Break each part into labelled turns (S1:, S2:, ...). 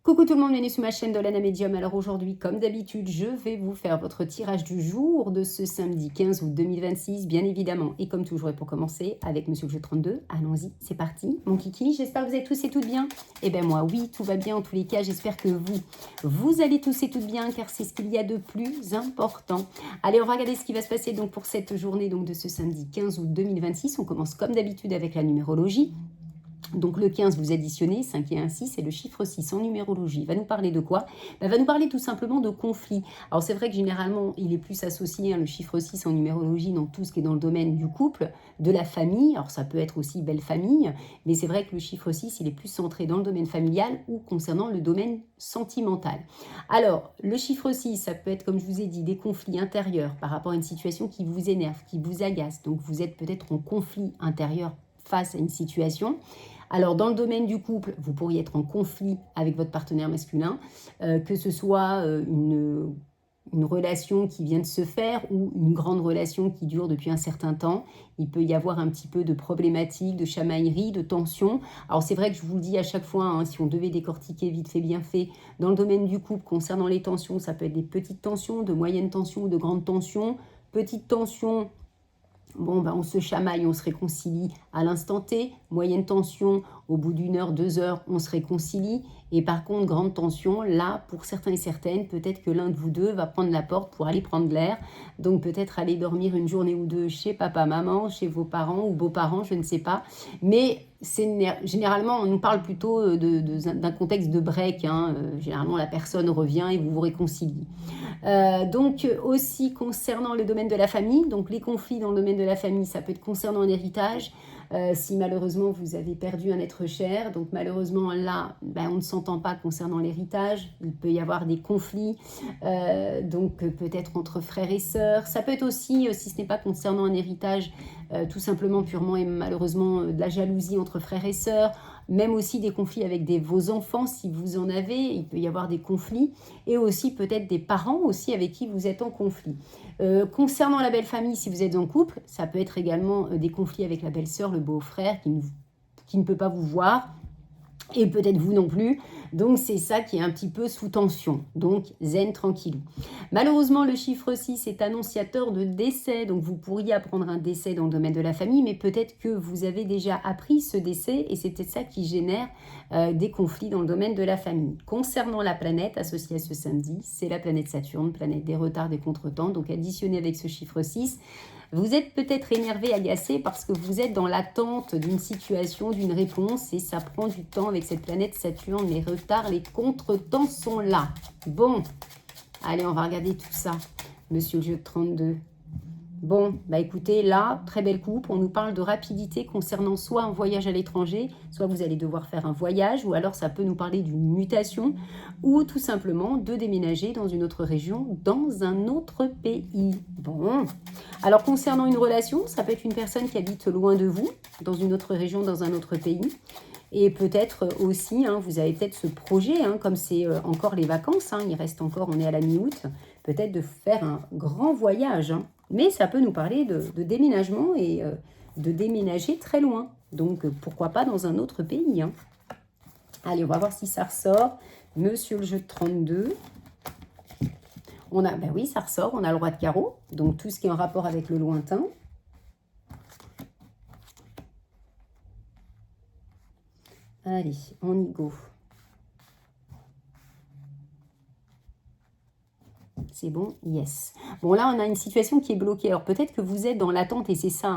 S1: Coucou tout le monde, bienvenue sur ma chaîne Dolana Medium. Alors aujourd'hui, comme d'habitude, je vais vous faire votre tirage du jour de ce samedi 15 août 2026, bien évidemment. Et comme toujours, et pour commencer, avec Monsieur le Jeu 32, allons-y, c'est parti. Mon kiki, j'espère que vous êtes tous et toutes bien. Eh bien moi, oui, tout va bien en tous les cas. J'espère que vous allez tous et toutes bien, car c'est ce qu'il y a de plus important. Allez, on va regarder ce qui va se passer donc pour cette journée donc de ce samedi 15 août 2026. On commence comme d'habitude avec la numérologie. Donc le 15, vous additionnez, 5 et 1, 6, et le chiffre 6 en numérologie va nous parler de quoi? Va nous parler tout simplement de conflit. Alors c'est vrai que généralement, il est plus associé, le chiffre 6 en numérologie, dans tout ce qui est dans le domaine du couple, de la famille. Alors ça peut être aussi belle famille, mais c'est vrai que le chiffre 6, il est plus centré dans le domaine familial ou concernant le domaine sentimental. Alors, le chiffre 6, ça peut être, comme je vous ai dit, des conflits intérieurs par rapport à une situation qui vous énerve, qui vous agace. Donc vous êtes peut-être en conflit intérieur face à une situation. Alors, dans le domaine du couple, vous pourriez être en conflit avec votre partenaire masculin, que ce soit une relation qui vient de se faire ou une grande relation qui dure depuis un certain temps. Il peut y avoir un petit peu de problématiques, de chamaillerie, de tension. Alors, c'est vrai que je vous le dis à chaque fois, si on devait décortiquer vite fait, bien fait, dans le domaine du couple, concernant les tensions, ça peut être des petites tensions, de moyennes tensions ou de grandes tensions. Petites tensions, bon, on se chamaille, on se réconcilie à l'instant T. Moyenne tension, au bout d'1 heure, 2 heures, on se réconcilie. Et par contre, grande tension, là, pour certains et certaines, peut-être que l'un de vous deux va prendre la porte pour aller prendre l'air. Donc peut-être aller dormir une journée ou deux chez papa, maman, chez vos parents ou beaux-parents, je ne sais pas. Mais généralement, on nous parle plutôt d'un contexte de break. Généralement, la personne revient et vous vous réconciliez. Donc aussi concernant le domaine de la famille, donc les conflits dans le domaine de la famille, ça peut être concernant un héritage, si malheureusement vous avez perdu un être cher, donc malheureusement là, on ne s'entend pas concernant l'héritage, il peut y avoir des conflits, donc peut-être entre frères et sœurs, ça peut être aussi, si ce n'est pas concernant un héritage, tout simplement purement et malheureusement de la jalousie entre frères et sœurs, même aussi des conflits avec vos enfants si vous en avez, il peut y avoir des conflits, et aussi peut-être des parents aussi avec qui vous êtes en conflit. Concernant la belle famille, si vous êtes en couple, ça peut être également des conflits avec la belle-sœur, le beau-frère qui ne peut pas vous voir, et peut-être vous non plus. Donc c'est ça qui est un petit peu sous tension. Donc zen, tranquillou. Malheureusement, le chiffre 6 est annonciateur de décès. Donc vous pourriez apprendre un décès dans le domaine de la famille, mais peut-être que vous avez déjà appris ce décès et c'est peut-être ça qui génère des conflits dans le domaine de la famille. Concernant la planète associée à ce samedi, c'est la planète Saturne, planète des retards, des contretemps. Donc additionné avec ce chiffre 6, vous êtes peut-être énervé, agacé parce que vous êtes dans l'attente d'une situation, d'une réponse et ça prend du temps avec cette planète Saturne. Les retards, les contretemps sont là. Bon, allez, on va regarder tout ça. Monsieur le jeu 32. Bon, écoutez, là, très belle coupe, on nous parle de rapidité concernant soit un voyage à l'étranger, soit vous allez devoir faire un voyage, ou alors ça peut nous parler d'une mutation, ou tout simplement de déménager dans une autre région, dans un autre pays. Bon, alors concernant une relation, ça peut être une personne qui habite loin de vous, dans une autre région, dans un autre pays. Et peut-être aussi, vous avez peut-être ce projet, comme c'est encore les vacances, il reste encore, on est à la mi-août, peut-être de faire un grand voyage. Mais ça peut nous parler de déménagement et de déménager très loin. Donc pourquoi pas dans un autre pays. Allez, on va voir si ça ressort. Monsieur le jeu de 32. On a, oui, ça ressort, on a le roi de carreau. Donc tout ce qui est en rapport avec le lointain. Allez, on y go. C'est bon, yes. Bon, là, on a une situation qui est bloquée. Alors, peut-être que vous êtes dans l'attente, et c'est ça,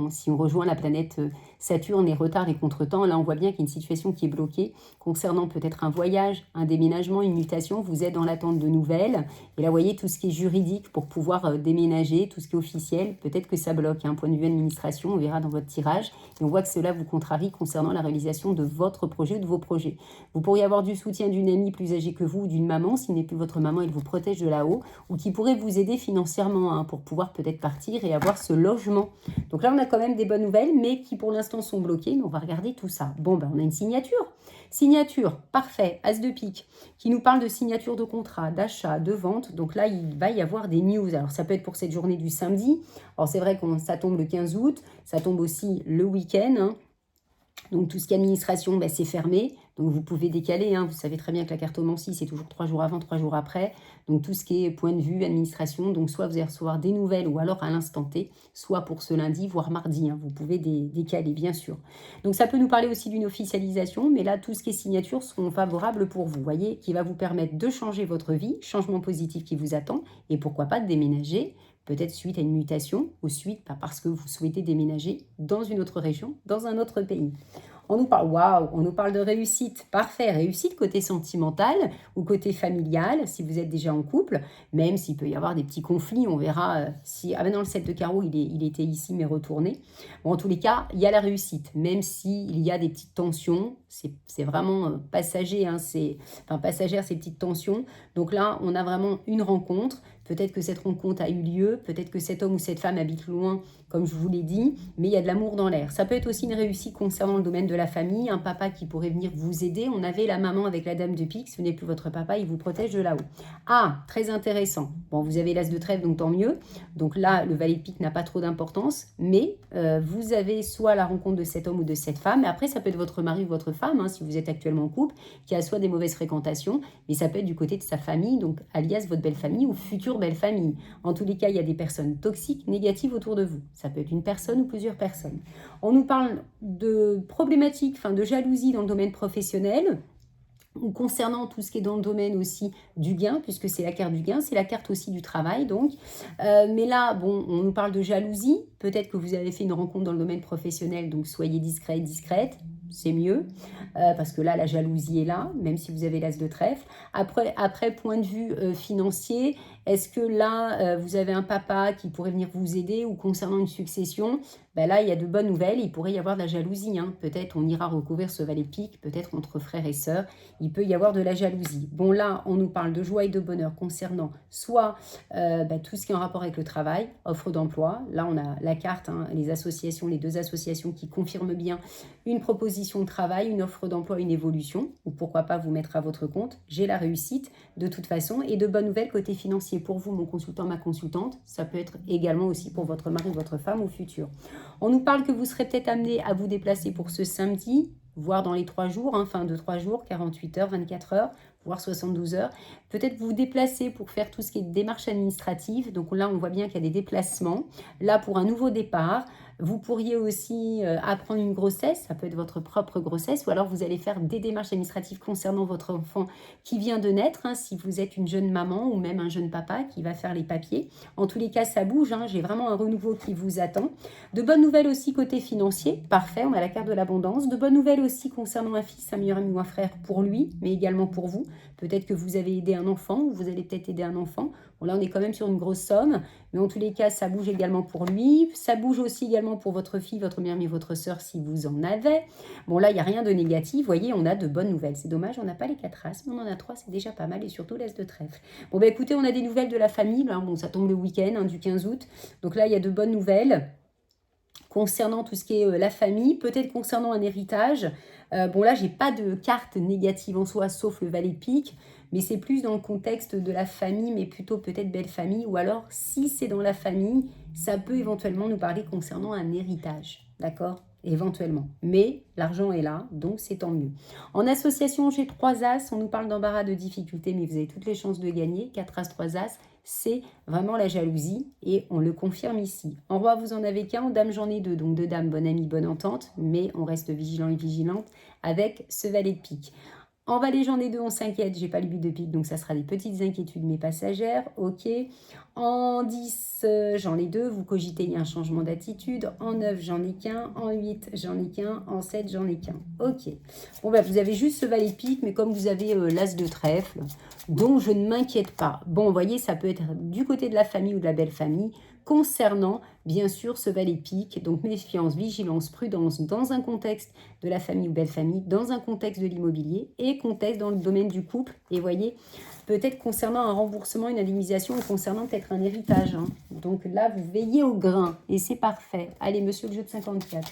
S1: si on rejoint la planète Saturne, les retards, les contretemps, là, on voit bien qu'il y a une situation qui est bloquée concernant peut-être un voyage, un déménagement, une mutation. Vous êtes dans l'attente de nouvelles. Et là, vous voyez, tout ce qui est juridique pour pouvoir déménager, tout ce qui est officiel, peut-être que ça bloque. Point de vue administration, on verra dans votre tirage. Et on voit que cela vous contrarie concernant la réalisation de votre projet ou de vos projets. Vous pourriez avoir du soutien d'une amie plus âgée que vous ou d'une maman. S'il n'est plus votre maman, elle vous protège de là-haut, ou qui pourrait vous aider financièrement pour pouvoir peut-être partir et avoir ce logement. Donc là, on a quand même des bonnes nouvelles, mais qui pour l'instant sont bloquées. Mais on va regarder tout ça. Bon, on a une signature. Signature, parfait, as de pique, qui nous parle de signature de contrat, d'achat, de vente. Donc là, il va y avoir des news. Alors, ça peut être pour cette journée du samedi. Alors, c'est vrai que ça tombe le 15 août. Ça tombe aussi le week-end. Donc, tout ce qui est administration, c'est fermé. Donc vous pouvez décaler, hein. Vous savez très bien que la cartomancie, c'est toujours 3 jours avant, 3 jours après. Donc tout ce qui est point de vue, administration, donc soit vous allez recevoir des nouvelles ou alors à l'instant T, soit pour ce lundi, voire mardi, hein. Vous pouvez décaler, bien sûr. Donc ça peut nous parler aussi d'une officialisation, mais là, tout ce qui est signature seront favorables pour vous, voyez, qui va vous permettre de changer votre vie, changement positif qui vous attend, et pourquoi pas de déménager, peut-être suite à une mutation ou suite parce que vous souhaitez déménager dans une autre région, dans un autre pays. On nous parle, waouh, on nous parle de réussite, parfait, réussite côté sentimental ou côté familial, si vous êtes déjà en couple, même s'il peut y avoir des petits conflits, on verra si, ah ben non, le 7 de carreau, il était ici, mais retourné. Bon, en tous les cas, il y a la réussite, même s'il y a des petites tensions, c'est vraiment passager, hein, passagère ces petites tensions. Donc là, on a vraiment une rencontre. Peut-être que cette rencontre a eu lieu, peut-être que cet homme ou cette femme habite loin, comme je vous l'ai dit, mais il y a de l'amour dans l'air. Ça peut être aussi une réussite concernant le domaine de la famille, un papa qui pourrait venir vous aider. On avait la maman avec la dame de pique, ce n'est plus votre papa, il vous protège de là-haut. Ah, très intéressant. Bon, vous avez l'as de trèfle, donc tant mieux. Donc là, le valet de pique n'a pas trop d'importance, mais vous avez soit la rencontre de cet homme ou de cette femme, et après ça peut être votre mari ou votre femme, hein, si vous êtes actuellement en couple, qui a soit des mauvaises fréquentations, mais ça peut être du côté de sa famille, donc alias votre belle famille ou future belle famille. En tous les cas, il y a des personnes toxiques, négatives autour de vous. Ça peut être une personne ou plusieurs personnes. On nous parle de problématiques, de jalousie dans le domaine professionnel, ou concernant tout ce qui est dans le domaine aussi du gain, puisque c'est la carte du gain, c'est la carte aussi du travail, donc. Mais là, bon, on nous parle de jalousie. Peut-être que vous avez fait une rencontre dans le domaine professionnel, donc soyez discret, discrète, c'est mieux, parce que là, la jalousie est là, même si vous avez l'as de trèfle. Après point de vue financier, est-ce que là, vous avez un papa qui pourrait venir vous aider, ou concernant une succession, ben là, il y a de bonnes nouvelles, il pourrait y avoir de la jalousie, hein. Peut-être on ira recouvrir ce valet de pique, peut-être entre frères et sœurs, il peut y avoir de la jalousie. Bon, là, on nous parle de joie et de bonheur concernant soit tout ce qui est en rapport avec le travail, offre d'emploi. Là, on a la carte, hein, les associations, les deux associations qui confirment bien une proposition de travail, une offre d'emploi, une évolution, ou pourquoi pas vous mettre à votre compte. J'ai la réussite de toute façon, et de bonnes nouvelles côté financier pour vous, mon consultant, ma consultante. Ça peut être également aussi pour votre mari, votre femme au futur. On nous parle que vous serez peut-être amené à vous déplacer pour ce samedi, voire dans les 3 jours, hein, de 3 jours, 48 heures, 24 heures, voire 72 heures. Peut-être vous déplacer pour faire tout ce qui est démarche administrative. Donc là, on voit bien qu'il y a des déplacements. Là, pour un nouveau départ, vous pourriez aussi apprendre une grossesse, ça peut être votre propre grossesse, ou alors vous allez faire des démarches administratives concernant votre enfant qui vient de naître, hein, si vous êtes une jeune maman ou même un jeune papa qui va faire les papiers. En tous les cas, ça bouge, hein, j'ai vraiment un renouveau qui vous attend. De bonnes nouvelles aussi côté financier, parfait, on a la carte de l'abondance. De bonnes nouvelles aussi concernant un fils, un meilleur ami ou un frère pour lui, mais également pour vous. Peut-être que vous avez aidé un enfant, ou vous allez peut-être aider un enfant. Bon, là, on est quand même sur une grosse somme, mais en tous les cas, ça bouge également pour lui. Ça bouge aussi également pour votre fille, votre meilleure amie, votre sœur, si vous en avez. Bon, là, il n'y a rien de négatif. Vous voyez, on a de bonnes nouvelles. C'est dommage, on n'a pas les 4 as, mais on en a 3, c'est déjà pas mal, et surtout l'as de trèfle. Bon, bah écoutez, on a des nouvelles de la famille. Là, bon, ça tombe le week-end, hein, du 15 août. Donc là, il y a de bonnes nouvelles concernant tout ce qui est la famille, peut-être concernant un héritage. Bon, là, j'ai pas de carte négative en soi, sauf le valet pique, mais c'est plus dans le contexte de la famille, mais plutôt peut-être belle famille, ou alors, si c'est dans la famille, ça peut éventuellement nous parler concernant un héritage, d'accord ? Éventuellement. Mais l'argent est là, donc c'est tant mieux. En association, j'ai 3 as, on nous parle d'embarras, de difficultés, mais vous avez toutes les chances de gagner. 4 as, 3 as, c'est vraiment la jalousie, et on le confirme ici. En roi, vous en avez qu'un, en dame, j'en ai 2, donc 2 dames, bonne amie, bonne entente, mais on reste vigilant et vigilante avec ce valet de pique. En valet, j'en ai 2, on s'inquiète, j'ai pas le but de pique, donc ça sera des petites inquiétudes, mais passagères, ok. En 10, j'en ai 2, vous cogitez, il y a un changement d'attitude. En 9, j'en ai qu'un. En 8, j'en ai qu'un. En 7, j'en ai qu'un. Ok. Bon, bah, vous avez juste ce valet de pique, mais comme vous avez l'as de trèfle, donc je ne m'inquiète pas. Bon, vous voyez, ça peut être du côté de la famille ou de la belle famille, concernant, bien sûr, ce valet de pique. Donc, méfiance, vigilance, prudence dans un contexte de la famille ou belle famille, dans un contexte de l'immobilier et contexte dans le domaine du couple. Et voyez, peut-être concernant un remboursement, une indemnisation, ou concernant peut-être un héritage, hein. Donc là, vous veillez au grain et c'est parfait. Allez, monsieur le jeu de 54.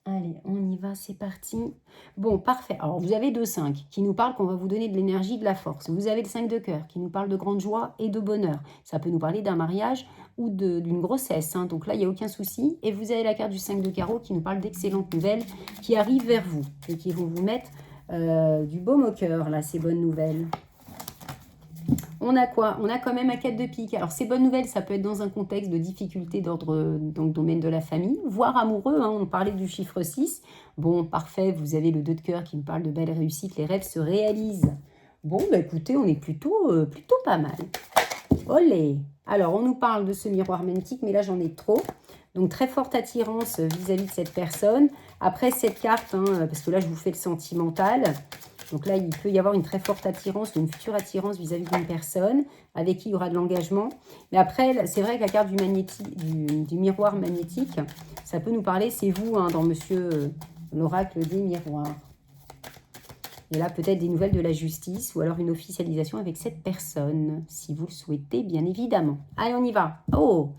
S1: Allez, on y va, c'est parti. Bon, parfait. Alors, vous avez 2-5 qui nous parlent qu'on va vous donner de l'énergie, de la force. Vous avez le 5 de cœur qui nous parle de grande joie et de bonheur. Ça peut nous parler d'un mariage ou d'une grossesse. Hein. Donc là, il n'y a aucun souci. Et vous avez la carte du 5 de carreau qui nous parle d'excellentes nouvelles qui arrivent vers vous et qui vont vous mettre du baume au cœur, là, ces bonnes nouvelles. On a quoi? On a quand même un 4 de pique. Alors, ces bonnes nouvelles, ça peut être dans un contexte de difficulté d'ordre, dans le domaine de la famille, voire amoureux. Hein, on parlait du chiffre 6. Bon, parfait, vous avez le 2 de cœur qui me parle de belles réussites. Les rêves se réalisent. Bon, bah écoutez, on est plutôt pas mal. Olé! Alors, on nous parle de ce miroir magnétique, mais là, j'en ai trop. Donc, très forte attirance vis-à-vis de cette personne. Après, cette carte, hein, parce que là, je vous fais le sentimental. Donc là, il peut y avoir une très forte attirance, une future attirance vis-à-vis d'une personne avec qui il y aura de l'engagement. Mais après, c'est vrai que la carte du miroir magnétique, ça peut nous parler, c'est vous, hein, dans Monsieur l'oracle des miroirs. Et là, peut-être des nouvelles de la justice ou alors une officialisation avec cette personne, si vous le souhaitez, bien évidemment. Allez, on y va. Oh!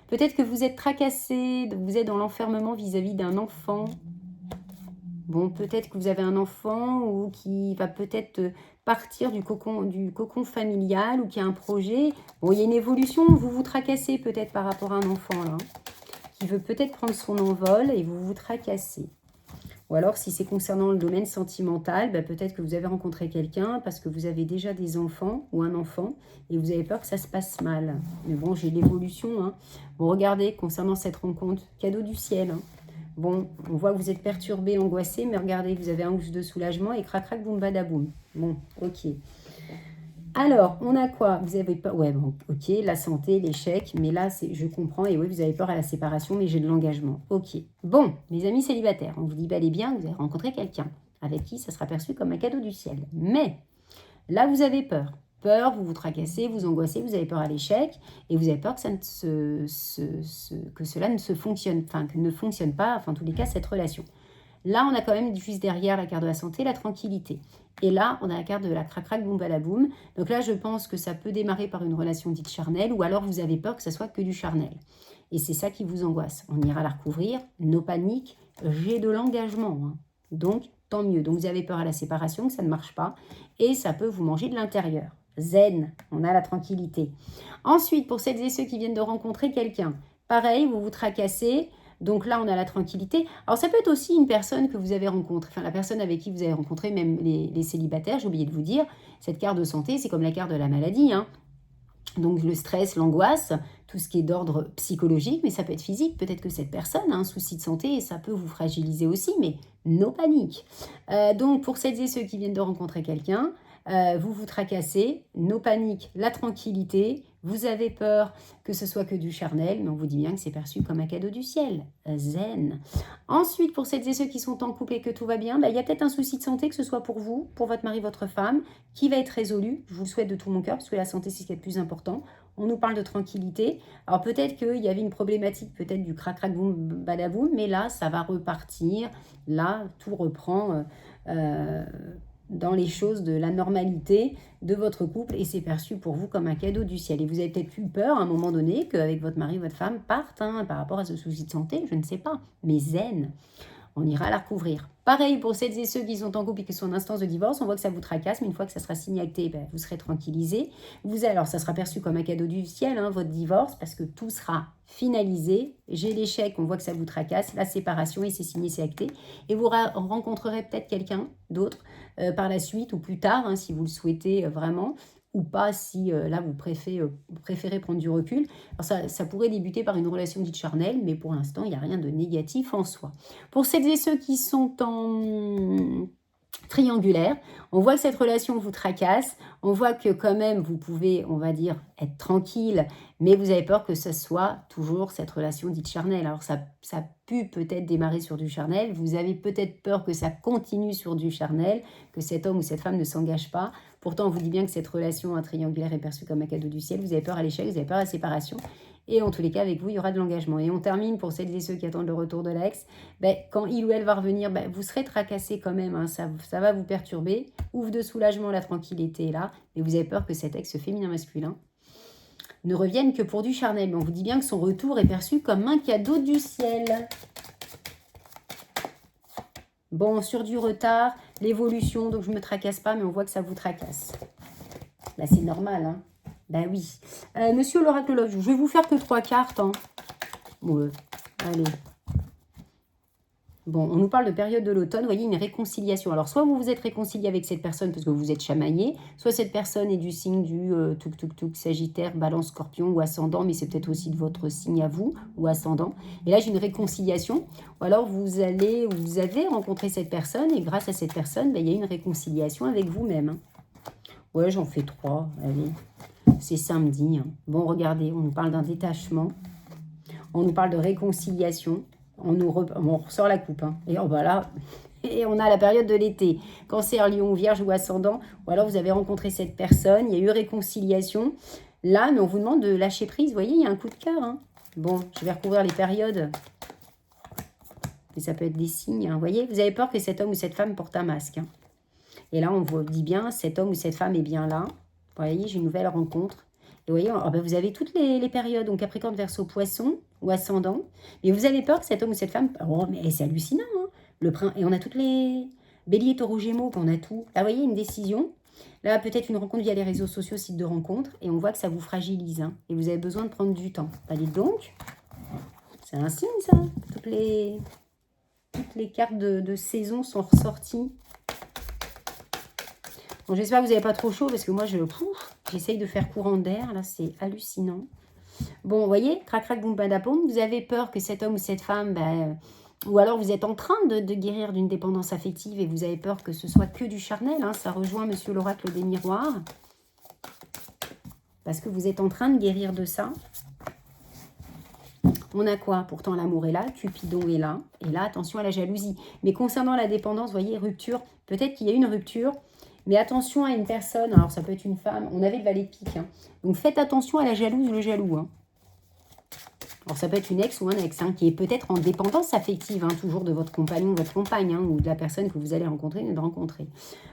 S1: Peut-être que vous êtes tracassé, vous êtes dans l'enfermement vis-à-vis d'un enfant. Bon, peut-être que vous avez un enfant ou qui va peut-être partir du cocon familial ou qui a un projet. Bon, il y a une évolution, vous vous tracassez peut-être par rapport à un enfant là, qui veut peut-être prendre son envol et vous vous tracassez. Ou alors, si c'est concernant le domaine sentimental, bah, peut-être que vous avez rencontré quelqu'un parce que vous avez déjà des enfants ou un enfant et vous avez peur que ça se passe mal. Mais bon, j'ai l'évolution. Hein. Bon, regardez, concernant cette rencontre, cadeau du ciel. Hein. Bon, on voit que vous êtes perturbé, angoissé, mais regardez, vous avez un ouf de soulagement et crac crac boum badaboum. Bon, ok. Alors, on a quoi? Vous avez peur? Ouais, bon, ok, la santé, l'échec, mais là, je comprends, et oui, vous avez peur à la séparation, mais j'ai de l'engagement. Ok. Bon, mes amis célibataires, on vous dit bel et bien, vous avez rencontré quelqu'un avec qui ça sera perçu comme un cadeau du ciel. Mais, là, vous avez peur. Peur, vous vous tracassez, vous angoissez, vous avez peur à l'échec, et vous avez peur que, que cela ne se fonctionne, enfin, que ne fonctionne pas, enfin, en tous les cas, cette relation. Là, on a quand même juste derrière la carte de la santé, la tranquillité. Et là, on a la carte de la crac-crac, boum, balaboum. Donc là, je pense que ça peut démarrer par une relation dite charnelle, ou alors vous avez peur que ça soit que du charnel. Et c'est ça qui vous angoisse. On ira la recouvrir, no panique, j'ai de l'engagement. Hein. Donc, tant mieux. Donc, vous avez peur à la séparation, que ça ne marche pas, et ça peut vous manger de l'intérieur. Zen, on a la tranquillité. Ensuite, pour celles et ceux qui viennent de rencontrer quelqu'un, pareil, vous vous tracassez. Donc là, on a la tranquillité. Alors, ça peut être aussi une personne que vous avez rencontrée, enfin la personne avec qui vous avez rencontré, même les célibataires, j'ai oublié de vous dire, cette carte de santé, c'est comme la carte de la maladie. Hein. Donc le stress, l'angoisse, tout ce qui est d'ordre psychologique, mais ça peut être physique. Peut-être que cette personne a un souci de santé et ça peut vous fragiliser aussi, mais no panique. Donc pour celles et ceux qui viennent de rencontrer quelqu'un, vous vous tracassez, no panique, la tranquillité, vous avez peur que ce soit que du charnel, mais on vous dit bien que c'est perçu comme un cadeau du ciel, zen. Ensuite, pour celles et ceux qui sont en couple et que tout va bien, il y a peut-être un souci de santé, que ce soit pour vous, pour votre mari, votre femme, qui va être résolu. Je vous le souhaite de tout mon cœur, parce que la santé, c'est ce qui est le plus important. On nous parle de tranquillité. Alors peut-être qu'il y avait une problématique, peut-être du crac-crac boum badaboum, mais là, ça va repartir. Là, tout reprend dans les choses de la normalité de votre couple et c'est perçu pour vous comme un cadeau du ciel. Et vous avez peut-être eu peur à un moment donné qu'avec votre mari, votre femme partent par rapport à ce souci de santé, je ne sais pas, mais zen. On ira la recouvrir. Pareil pour celles et ceux qui sont en couple et qui sont en instance de divorce, on voit que ça vous tracasse, mais une fois que ça sera signé acté, vous serez tranquillisé. Alors ça sera perçu comme un cadeau du ciel, hein, votre divorce, parce que tout sera finalisé. J'ai l'échec, on voit que ça vous tracasse, la séparation, et c'est signé, c'est acté. Et vous rencontrerez peut-être quelqu'un d'autre par la suite ou plus tard, hein, si vous le souhaitez vraiment. Ou pas si là vous préférez prendre du recul. Alors ça pourrait débuter par une relation dite charnelle, mais pour l'instant il n'y a rien de négatif en soi. Pour celles et ceux qui sont en triangulaire, on voit que cette relation vous tracasse, on voit que quand même vous pouvez, on va dire, être tranquille, mais vous avez peur que ce soit toujours cette relation dite charnelle. Alors ça pu peut-être démarrer sur du charnel, vous avez peut-être peur que ça continue sur du charnel, que cet homme ou cette femme ne s'engage pas. Pourtant on vous dit bien que cette relation triangulaire est perçue comme un cadeau du ciel, vous avez peur à l'échec, vous avez peur à la séparation. Et en tous les cas, avec vous, il y aura de l'engagement. Et on termine pour celles et ceux qui attendent le retour de l'ex. Quand il ou elle va revenir, vous serez tracassé quand même. Hein, ça va vous perturber. Ouf de soulagement, la tranquillité est là. Mais vous avez peur que cet ex féminin masculin ne revienne que pour du charnel. Mais on vous dit bien que son retour est perçu comme un cadeau du ciel. Bon, sur du retard, l'évolution, donc je ne me tracasse pas, mais on voit que ça vous tracasse. Là, c'est normal, hein. Bah oui. Monsieur l'oracle Love, je vais vous faire que 3 cartes. Hein. Ouais, allez. Bon, on nous parle de période de l'automne, vous voyez, une réconciliation. Alors, soit vous vous êtes réconcilié avec cette personne parce que vous êtes chamaillé, soit cette personne est du signe du Sagittaire, Balance, Scorpion ou Ascendant, mais c'est peut-être aussi de votre signe à vous, ou Ascendant. Et là, j'ai une réconciliation. Ou alors, vous avez rencontré cette personne et grâce à cette personne, ben, il y a une réconciliation avec vous-même. Hein. Ouais, j'en fais 3, allez. C'est samedi. Hein. Bon, regardez, on nous parle d'un détachement. On nous parle de réconciliation. On ressort la coupe. Hein. Et là, et on a la période de l'été. Cancer, Lion, Vierge ou Ascendant. Ou alors vous avez rencontré cette personne. Il y a eu réconciliation. Là, mais on vous demande de lâcher prise. Vous voyez, il y a un coup de cœur. Hein. Bon, je vais recouvrir les périodes. Et ça peut être des signes. Hein. Vous voyez, vous avez peur que cet homme ou cette femme porte un masque. Hein. Et là, on vous dit bien, cet homme ou cette femme est bien là. Vous voyez, j'ai une nouvelle rencontre. Et vous voyez, vous avez toutes les périodes, donc Capricorne, Verseau, Poisson ou Ascendant. Mais vous avez peur que cet homme ou cette femme... Oh, mais c'est hallucinant, hein, et on a toutes les... Bélier, Taureau, Gémeaux, qu'on a tout. Là, vous voyez, une décision. Là, peut-être une rencontre via les réseaux sociaux, sites de rencontres. Et on voit que ça vous fragilise. Hein, et vous avez besoin de prendre du temps. Bah, dites donc, c'est un signe, ça. Toutes les cartes de saison sont ressorties. Bon, j'espère que vous n'avez pas trop chaud parce que moi, j'essaye de faire courant d'air. Là, c'est hallucinant. Bon, vous voyez, crac-crac, boum, badapom, vous avez peur que cet homme ou cette femme, ou alors vous êtes en train de guérir d'une dépendance affective et vous avez peur que ce soit que du charnel. Hein, ça rejoint Monsieur l'oracle des miroirs. Parce que vous êtes en train de guérir de ça. On a quoi? Pourtant, l'amour est là, Cupidon est là. Et là, attention à la jalousie. Mais concernant la dépendance, vous voyez, rupture, peut-être qu'il y a une rupture. Mais attention à une personne, alors ça peut être une femme, on avait le valet de pique. Hein. Donc faites attention à la jalouse ou le jaloux. Hein. Alors ça peut être une ex ou un ex, hein, qui est peut-être en dépendance affective, hein, toujours de votre compagnon ou votre compagne, hein, ou de la personne que vous allez rencontrer ou de rencontrer.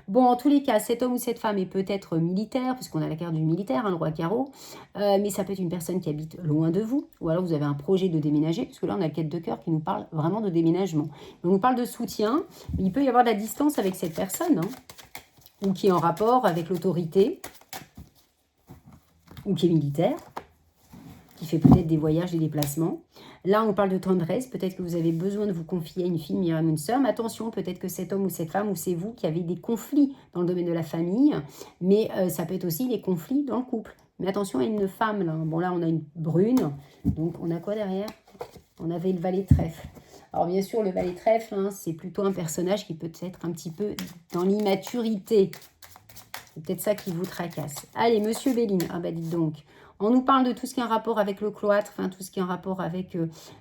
S1: Bon, en tous les cas, cet homme ou cette femme est peut-être militaire, puisqu'on a la carte du militaire, hein, le roi carreau, mais ça peut être une personne qui habite loin de vous, ou alors vous avez un projet de déménager, parce que là on a la quête de cœur qui nous parle vraiment de déménagement. On nous parle de soutien, mais il peut y avoir de la distance avec cette personne, hein, ou qui est en rapport avec l'autorité, ou qui est militaire, qui fait peut-être des voyages, des déplacements. Là, on parle de tendresse, peut-être que vous avez besoin de vous confier à une fille, une une sœur, mais attention, peut-être que cet homme ou cette femme, ou c'est vous qui avez des conflits dans le domaine de la famille, mais ça peut être aussi les conflits dans le couple. Mais attention à une femme, là. Bon, là, on a une brune, donc on a quoi derrière? On avait le valet de trèfle. Alors bien sûr, le valet de trèfle, hein, c'est plutôt un personnage qui peut être un petit peu dans l'immaturité. C'est peut-être ça qui vous tracasse. Allez, Monsieur Béline, ah bah dites donc, on nous parle de tout ce qui a un rapport avec le cloître, enfin tout ce qui a un rapport avec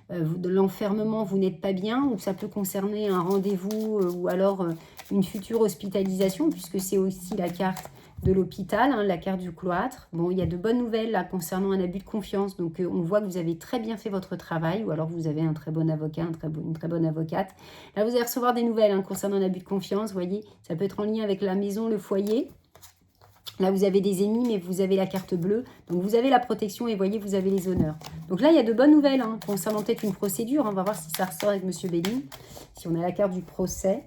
S1: de l'enfermement, vous n'êtes pas bien, ou ça peut concerner un rendez-vous ou alors une future hospitalisation, puisque c'est aussi la carte de l'hôpital, hein, la carte du cloître. Bon, il y a de bonnes nouvelles là concernant un abus de confiance. Donc, on voit que vous avez très bien fait votre travail ou alors vous avez un très bon avocat, une très bonne avocate. Là, vous allez recevoir des nouvelles hein, concernant un abus de confiance. Vous voyez, ça peut être en lien avec la maison, le foyer. Là, vous avez des ennemis, mais vous avez la carte bleue. Donc, vous avez la protection et voyez, vous avez les honneurs. Donc là, il y a de bonnes nouvelles hein, concernant peut-être une procédure. On va voir si ça ressort avec Monsieur Béline. Si on a la carte du procès.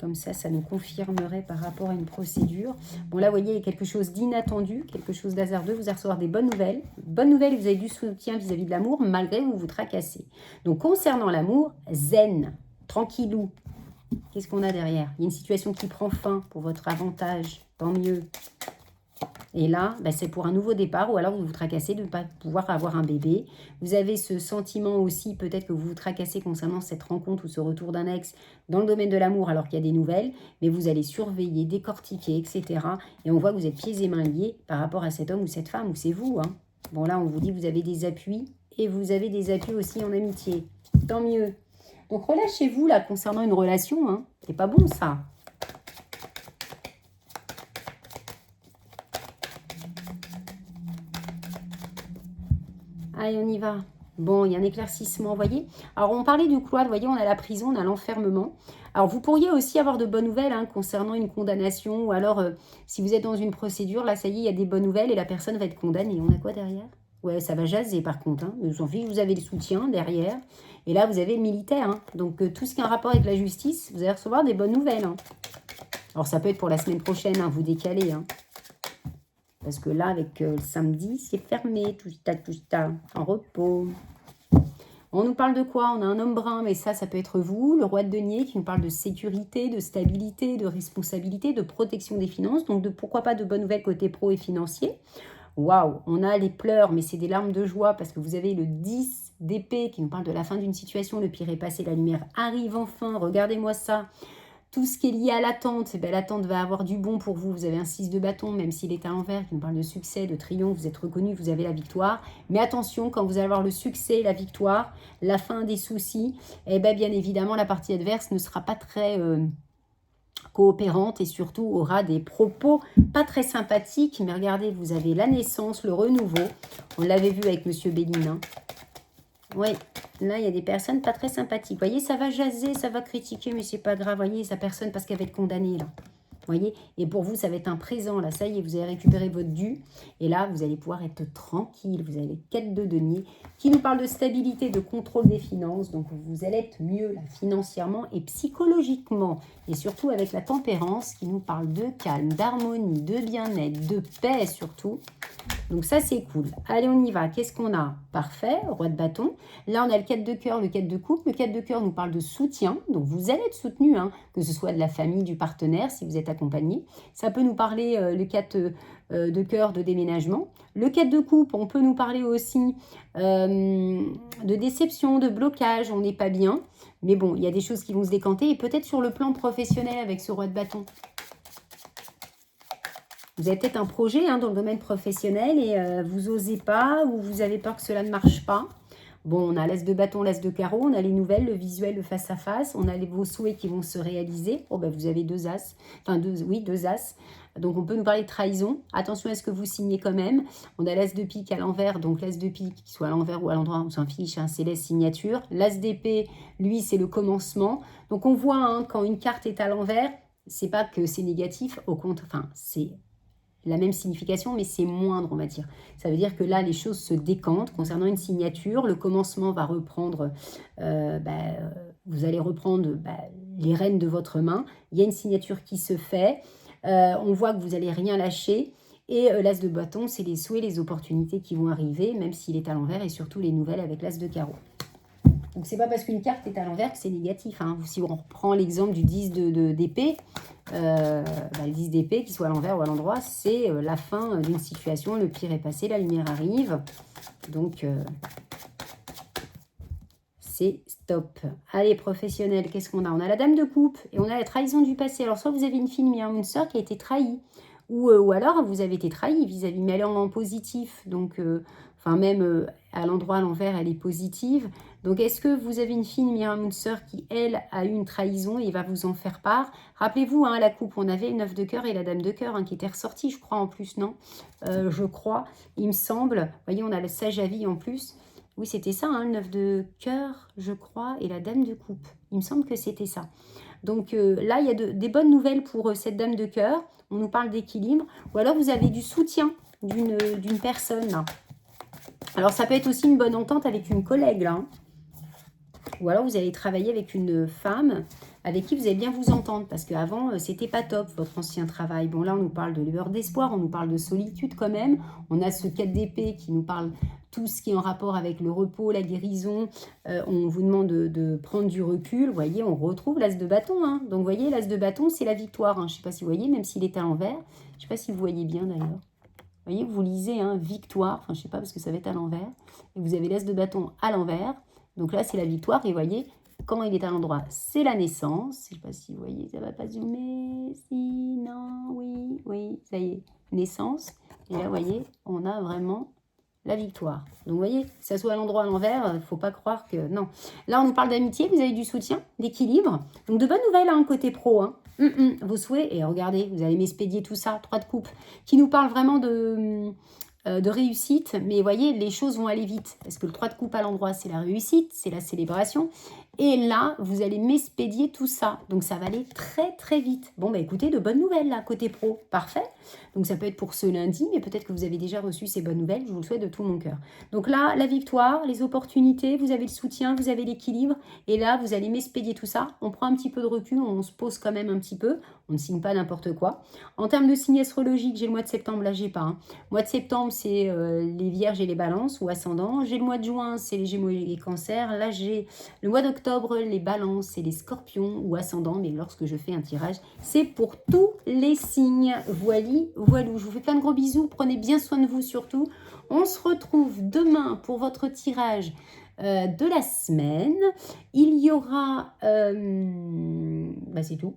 S1: Comme ça, ça nous confirmerait par rapport à une procédure. Bon, là, vous voyez, il y a quelque chose d'inattendu, quelque chose d'hasardeux. Vous allez recevoir des bonnes nouvelles. Bonne nouvelle, vous avez du soutien vis-à-vis de l'amour, malgré que vous vous tracassez. Donc, concernant l'amour, zen, tranquillou. Qu'est-ce qu'on a derrière? Il y a une situation qui prend fin pour votre avantage. Tant mieux. Et là, bah, c'est pour un nouveau départ ou alors vous vous tracassez de ne pas pouvoir avoir un bébé. Vous avez ce sentiment aussi, peut-être que vous vous tracassez concernant cette rencontre ou ce retour d'un ex dans le domaine de l'amour alors qu'il y a des nouvelles, mais vous allez surveiller, décortiquer, etc. Et on voit que vous êtes pieds et mains liés par rapport à cet homme ou cette femme, ou c'est vous. Hein. Bon là, on vous dit que vous avez des appuis et vous avez des appuis aussi en amitié. Tant mieux. Donc relâchez-vous là concernant une relation. Hein. C'est pas bon ça. Allez, on y va. Bon, il y a un éclaircissement, vous voyez. Alors, on parlait du cloître, vous voyez, on a la prison, on a l'enfermement. Alors, vous pourriez aussi avoir de bonnes nouvelles hein, concernant une condamnation. Ou alors, si vous êtes dans une procédure, là, ça y est, il y a des bonnes nouvelles et la personne va être condamnée. On a quoi derrière? Ouais, ça va jaser par contre. Hein. Mais vous en fiche, vous avez le soutien derrière. Et là, vous avez le militaire. Hein. Donc, tout ce qui a un rapport avec la justice, vous allez recevoir des bonnes nouvelles. Hein. Alors, ça peut être pour la semaine prochaine, hein, vous décalez. Hein. Parce que là, avec le samedi, c'est fermé, tout ça, en repos. On nous parle de quoi? On a un homme brun, mais ça peut être vous, le roi de denier, qui nous parle de sécurité, de stabilité, de responsabilité, de protection des finances. Donc, pourquoi pas de bonnes nouvelles côté pro et financier. Waouh, on a les pleurs, mais c'est des larmes de joie parce que vous avez le 10 d'épée qui nous parle de la fin d'une situation. Le pire est passé, la lumière arrive enfin. Regardez-moi ça. Tout ce qui est lié à l'attente, l'attente va avoir du bon pour vous. Vous avez un 6 de bâton, même s'il est à l'envers, qui nous parle de succès, de triomphe, vous êtes reconnu, vous avez la victoire. Mais attention, quand vous allez avoir le succès, la victoire, la fin des soucis, bien évidemment, la partie adverse ne sera pas très coopérante et surtout aura des propos pas très sympathiques. Mais regardez, vous avez la naissance, le renouveau. On l'avait vu avec Monsieur Bénin. Oui, là, il y a des personnes pas très sympathiques. Vous voyez, ça va jaser, ça va critiquer, mais c'est pas grave. Vous voyez, sa personne, parce qu'elle va être condamnée, là. Vous voyez, et pour vous, ça va être un présent, là. Ça y est, vous allez récupérer votre dû. Et là, vous allez pouvoir être tranquille. Vous avez les quêtes de denier qui nous parlent de stabilité, de contrôle des finances. Donc, vous allez être mieux, là, financièrement et psychologiquement. Et surtout avec la tempérance qui nous parle de calme, d'harmonie, de bien-être, de paix, surtout. Donc ça, c'est cool. Allez, on y va. Qu'est-ce qu'on a? Parfait, roi de bâton. Là, on a le 4 de cœur, le 4 de coupe. Le 4 de cœur nous parle de soutien. Donc, vous allez être soutenu, que ce soit de la famille, du partenaire, si vous êtes accompagné. Ça peut nous parler, le 4 de cœur, de déménagement. Le 4 de coupe, on peut nous parler aussi de déception, de blocage. On n'est pas bien. Mais bon, il y a des choses qui vont se décanter. Et peut-être sur le plan professionnel avec ce roi de bâton. Vous avez peut-être un projet dans le domaine professionnel et vous n'osez pas ou vous avez peur que cela ne marche pas. Bon, on a l'as de bâton, l'as de carreau, on a les nouvelles, le visuel, le face-à-face, on a vos souhaits qui vont se réaliser. Oh, vous avez deux as, deux as. Donc, on peut nous parler de trahison. Attention à ce que vous signez quand même. On a l'as de pique à l'envers, donc l'as de pique, qu'il soit à l'envers ou à l'endroit, on s'en fiche, c'est les signatures. L'as d'épée, lui, c'est le commencement. Donc, on voit quand une carte est à l'envers, c'est pas que c'est négatif, au contraire, c'est la même signification, mais c'est moindre, on va dire. Ça veut dire que là, les choses se décantent concernant une signature. Le commencement va reprendre, vous allez reprendre les rênes de votre main. Il y a une signature qui se fait. On voit que vous n'allez rien lâcher. Et l'as de bâton, c'est les souhaits, les opportunités qui vont arriver, même s'il est à l'envers, et surtout les nouvelles avec l'as de carreau. Donc, c'est pas parce qu'une carte est à l'envers que c'est négatif. Si on reprend l'exemple du 10 d'épée, le 10 d'épée, qu'il soit à l'envers ou à l'endroit, c'est la fin d'une situation. Le pire est passé, la lumière arrive. Donc, c'est stop. Allez, professionnel, qu'est-ce qu'on a? On a la dame de coupe et on a la trahison du passé. Alors, soit vous avez une fille, une sœur qui a été trahie. Ou alors, vous avez été trahi vis-à-vis, mais elle est en positif. Donc, même à l'endroit, à l'envers, elle est positive. Donc, est-ce que vous avez une fille, une sœur qui, elle, a eu une trahison et va vous en faire part? Rappelez-vous, à la coupe, on avait le 9 de cœur et la dame de cœur qui était ressortie, je crois, en plus, non? Je crois, il me semble. Vous voyez, on a le sage à vie en plus. Oui, c'était ça, le 9 de cœur, je crois, et la dame de coupe. Il me semble que c'était ça. Donc là, il y a des bonnes nouvelles pour cette dame de cœur. On nous parle d'équilibre. Ou alors, vous avez du soutien d'une personne. Là. Alors, ça peut être aussi une bonne entente avec une collègue. Là. Ou alors, vous allez travailler avec une femme avec qui vous allez bien vous entendre. Parce qu'avant, c'était pas top, votre ancien travail. Bon, là, on nous parle de lueur d'espoir. On nous parle de solitude quand même. On a ce 4 d'épée qui nous parle tout ce qui est en rapport avec le repos, la guérison. On vous demande de prendre du recul. Vous voyez, on retrouve l'as de bâton. Donc, vous voyez, l'as de bâton, c'est la victoire. Je ne sais pas si vous voyez, même s'il est à l'envers. Je ne sais pas si vous voyez bien d'ailleurs. Vous voyez, vous lisez victoire. Je ne sais pas parce que ça va être à l'envers. Et vous avez l'as de bâton à l'envers. Donc là, c'est la victoire. Et vous voyez, quand il est à l'endroit, c'est la naissance. Je ne sais pas si vous voyez, ça ne va pas zoomer. Si, non, oui, ça y est, naissance. Et là, vous voyez, on a vraiment la victoire. Donc, vous voyez, que ça soit à l'endroit, à l'envers, il ne faut pas croire que... Non. Là, on nous parle d'amitié, vous avez du soutien, d'équilibre. Donc, de bonnes nouvelles, côté pro. Vos souhaits, et regardez, vous allez m'expédier tout ça, 3 de coupe, qui nous parle vraiment de réussite. Mais vous voyez, les choses vont aller vite. Parce que le 3 de coupe à l'endroit, c'est la réussite, c'est la célébration. Et là, vous allez m'expédier tout ça. Donc, ça va aller très, très vite. Bon, bah écoutez, de bonnes nouvelles, là, côté pro. Parfait. Donc, ça peut être pour ce lundi, mais peut-être que vous avez déjà reçu ces bonnes nouvelles. Je vous le souhaite de tout mon cœur. Donc là, la victoire, les opportunités, vous avez le soutien, vous avez l'équilibre. Et là, vous allez m'expédier tout ça. On prend un petit peu de recul, on se pose quand même un petit peu. On ne signe pas n'importe quoi. En termes de signes astrologiques, j'ai le mois de septembre, là, j'ai pas. Hein. Mois de septembre, c'est les vierges et les balances ou ascendants. J'ai le mois de juin, c'est les gémeaux et les cancers. Là, j'ai le mois d'octobre, les balances et les scorpions ou ascendants, mais lorsque je fais un tirage, c'est pour tous les signes. Voili, voilou. Je vous fais plein de gros bisous. Prenez bien soin de vous surtout. On se retrouve demain pour votre tirage de la semaine. Il y aura... c'est tout.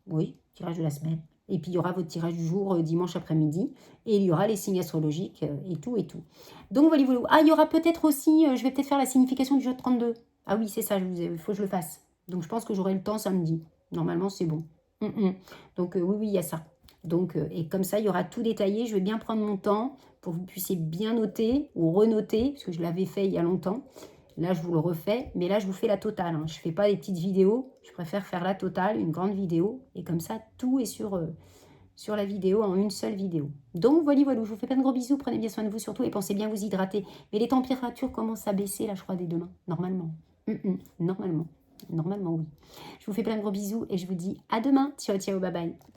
S1: Oui, tirage de la semaine. Et puis, il y aura votre tirage du jour dimanche après-midi. Et il y aura les signes astrologiques et tout et tout. Donc, voilà, voilà. Ah, il y aura peut-être aussi... je vais peut-être faire la signification du jeu de 32. Ah oui, c'est ça, il faut que je le fasse. Donc, je pense que j'aurai le temps samedi. Normalement, c'est bon. Donc, oui, il y a ça. Donc, et comme ça, il y aura tout détaillé. Je vais bien prendre mon temps pour que vous puissiez bien noter ou renoter, parce que je l'avais fait il y a longtemps. Là, je vous le refais, mais là, je vous fais la totale. Hein. Je ne fais pas des petites vidéos. Je préfère faire la totale, une grande vidéo. Et comme ça, tout est sur la vidéo, en une seule vidéo. Donc, voilà, je vous fais plein de gros bisous. Prenez bien soin de vous surtout et pensez bien vous hydrater. Mais les températures commencent à baisser, là, je crois, dès demain. Normalement. Normalement. Normalement, oui. Je vous fais plein de gros bisous et je vous dis à demain. Ciao, ciao, bye bye.